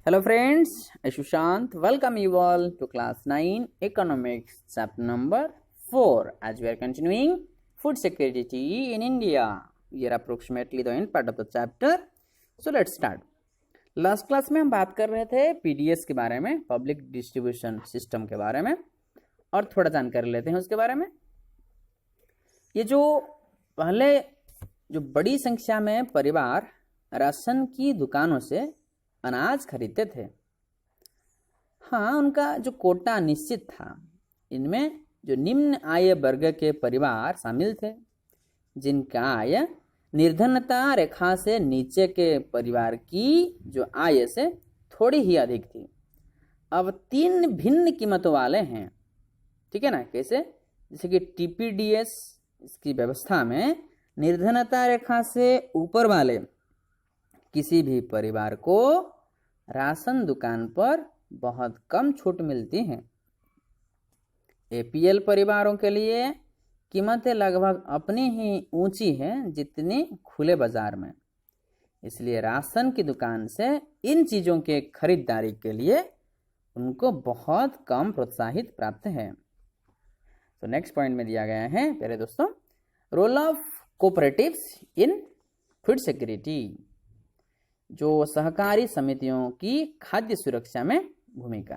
Hello friends, I Sushant. Welcome you all to class 9 economics chapter number 4 as we are continuing food security in India. We are approximately the end part of the chapter. So let's start. Last class में हम बात कर रहे थे PDS के बारे में, public distribution system के बारे में, और थोड़ा जानकारी लेते हैं उसके बारे में। ये जो पहले जो बड़ी संख्या में परिवार राशन की दुकानों से अनाज खरीदते थे, हाँ, उनका जो कोटा निश्चित था। इनमें जो निम्न आय वर्ग के परिवार शामिल थे, जिनका आय निर्धनता रेखा से नीचे के परिवार की जो आय से थोड़ी ही अधिक थी। अब तीन भिन्न कीमतों वाले हैं, ठीक है ना। कैसे? जैसे कि टीपीडीएस इसकी व्यवस्था में निर्धनता रेखा से ऊपर वाले किसी भी परिवार को राशन दुकान पर बहुत कम छूट मिलती है। एपीएल परिवारों के लिए कीमतें लगभग अपनी ही ऊंची हैं जितनी खुले बाजार में। इसलिए राशन की दुकान से इन चीज़ों के खरीदारी के लिए उनको बहुत कम प्रोत्साहित प्राप्त है। तो नेक्स्ट पॉइंट में दिया गया है प्यारे दोस्तों, role of cooperatives in food security. जो सहकारी समितियों की खाद्य सुरक्षा में भूमिका।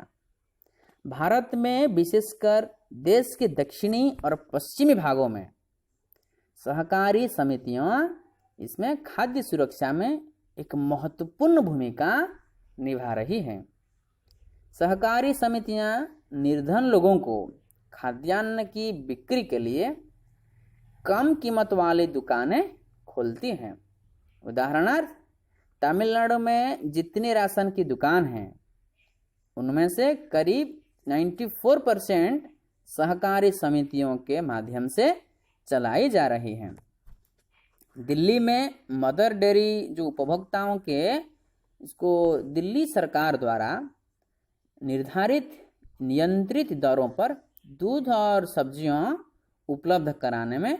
भारत में विशेषकर देश के दक्षिणी और पश्चिमी भागों में सहकारी समितियां इसमें खाद्य सुरक्षा में एक महत्वपूर्ण भूमिका निभा रही हैं। सहकारी समितियां निर्धन लोगों को खाद्यान्न की बिक्री के लिए कम कीमत वाली दुकानें खोलती हैं। उदाहरणार्थ, तमिलनाडु में जितनी राशन की दुकान हैं, उनमें से करीब 94% सहकारी समितियों के माध्यम से चलाई जा रही हैं। दिल्ली में मदर डेयरी जो उपभोक्ताओं के इसको दिल्ली सरकार द्वारा निर्धारित नियंत्रित दरों पर दूध और सब्जियां उपलब्ध कराने में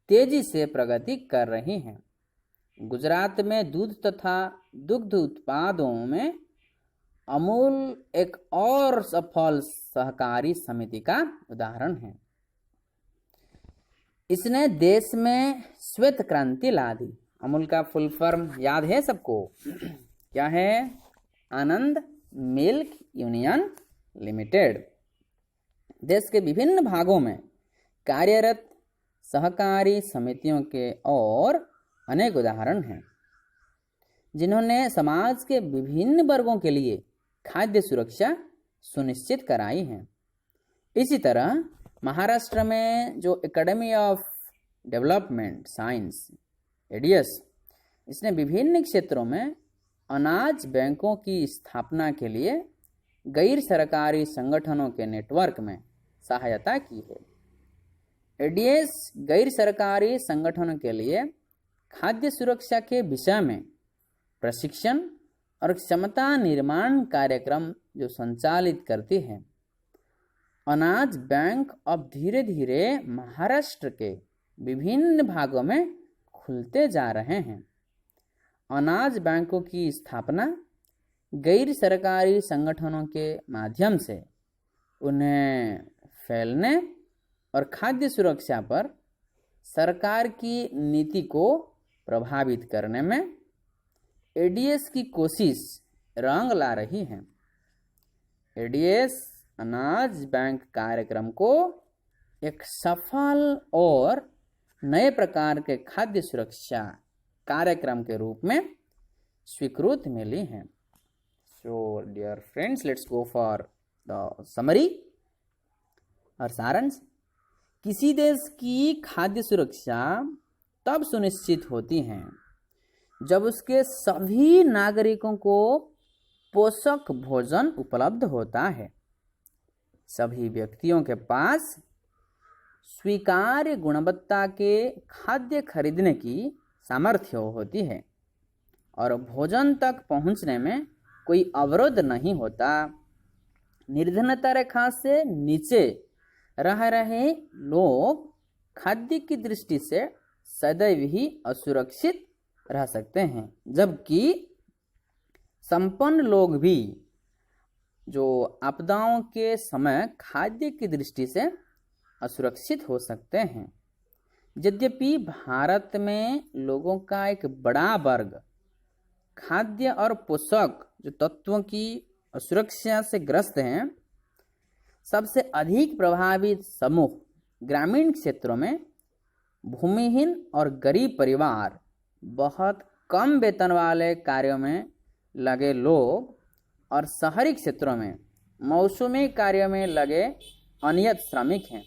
तेजी से प्रगति कर रही हैं। गुजरात में दूध तथा दुग्ध उत्पादों में अमूल एक और सफल सहकारी समिति का उदाहरण है। इसने देश में श्वेत क्रांति ला दी। अमूल का फुल फॉर्म याद है सबको? क्या है? आनंद मिल्क यूनियन लिमिटेड। देश के विभिन्न भागों में कार्यरत सहकारी समितियों के और अनेक उदाहरण हैं, जिन्होंने समाज के विभिन्न वर्गों के लिए खाद्य सुरक्षा सुनिश्चित कराई है। इसी तरह महाराष्ट्र में जो academy of development science ADS, इसने विभिन्न क्षेत्रों में अनाज बैंकों की स्थापना के लिए गैर सरकारी संगठनों के नेटवर्क में सहायता की है। एडीएस गैर सरकारी संगठनों के लिए खाद्य सुरक्षा के विषय में प्रशिक्षण और क्षमता निर्माण कार्यक्रम जो संचालित करती है। अनाज बैंक अब धीरे धीरे महाराष्ट्र के विभिन्न भागों में खुलते जा रहे हैं। अनाज बैंकों की स्थापना गैर सरकारी संगठनों के माध्यम से उन्हें फैलने और खाद्य सुरक्षा पर सरकार की नीति को प्रभावित करने में एडीएस की कोशिश रंग ला रही है। एडीएस अनाज बैंक कार्यक्रम को एक सफल और नए प्रकार के खाद्य सुरक्षा कार्यक्रम के रूप में स्वीकृति मिली है। So dear friends, let's go for the summary और सारांश। किसी देश की खाद्य सुरक्षा तब सुनिश्चित होती है जब उसके सभी नागरिकों को पोषक भोजन उपलब्ध होता है, सभी व्यक्तियों के पास स्वीकार्य गुणवत्ता के खाद्य खरीदने की सामर्थ्य होती है और भोजन तक पहुंचने में कोई अवरोध नहीं होता। निर्धनता रेखा से नीचे रह रहे लोग खाद्य की दृष्टि से सदैव ही असुरक्षित रह सकते हैं, जबकि संपन्न लोग भी जो आपदाओं के समय खाद्य की दृष्टि से असुरक्षित हो सकते हैं। यद्यपि भारत में लोगों का एक बड़ा वर्ग खाद्य और पोषक जो तत्वों की असुरक्षा से ग्रस्त हैं, सबसे अधिक प्रभावित समूह ग्रामीण क्षेत्रों में भूमिहीन और गरीब परिवार, बहुत कम वेतन वाले कार्यों में लगे लोग और शहरी क्षेत्रों में मौसमी कार्यों में लगे अनियत श्रमिक हैं।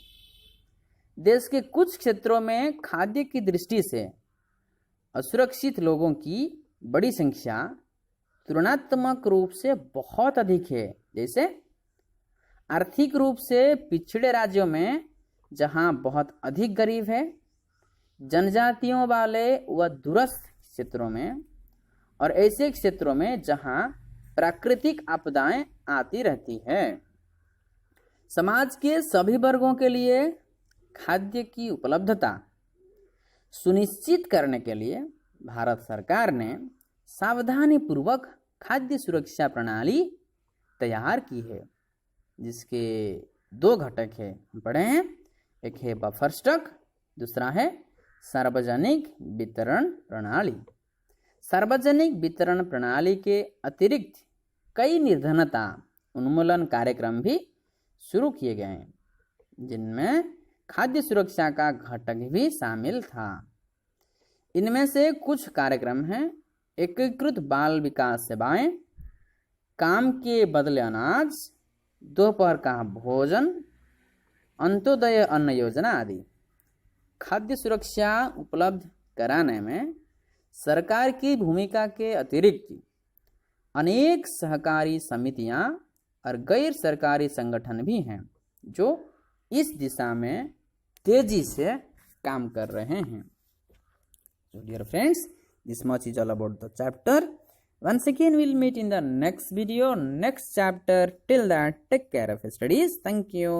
देश के कुछ क्षेत्रों में खाद्य की दृष्टि से असुरक्षित लोगों की बड़ी संख्या तुलनात्मक रूप से बहुत अधिक है। जैसे आर्थिक रूप से पिछड़े राज्यों में जहां बहुत अधिक गरीब है, जनजातियों वाले व दूरस्थ क्षेत्रों में, और ऐसे क्षेत्रों में जहां प्राकृतिक आपदाएं आती रहती है। समाज के सभी वर्गों के लिए खाद्य की उपलब्धता सुनिश्चित करने के लिए भारत सरकार ने सावधानी पूर्वक खाद्य सुरक्षा प्रणाली तैयार की है, जिसके 2 घटक है, हम पढ़े हैं। एक है बफर स्टॉक, दूसरा है सार्वजनिक वितरण प्रणाली। सार्वजनिक वितरण प्रणाली के अतिरिक्त कई निर्धनता उन्मूलन कार्यक्रम भी शुरू किए गए हैं, जिनमें खाद्य सुरक्षा का घटक भी शामिल था। इनमें से कुछ कार्यक्रम हैं: एकीकृत बाल विकास सेवाएं, काम के बदले अनाज, दोपहर का भोजन, अंत्योदय अन्न योजना आदि। खाद्य सुरक्षा उपलब्ध कराने में सरकार की भूमिका के अतिरिक्त अनेक सहकारी समितियां और गैर सरकारी संगठन भी हैं, जो इस दिशा में तेजी से काम कर रहे हैं। So dear friends, this much is all about the chapter. Once again we'll meet in the next video, next chapter. Till that, take care of your studies. Thank you.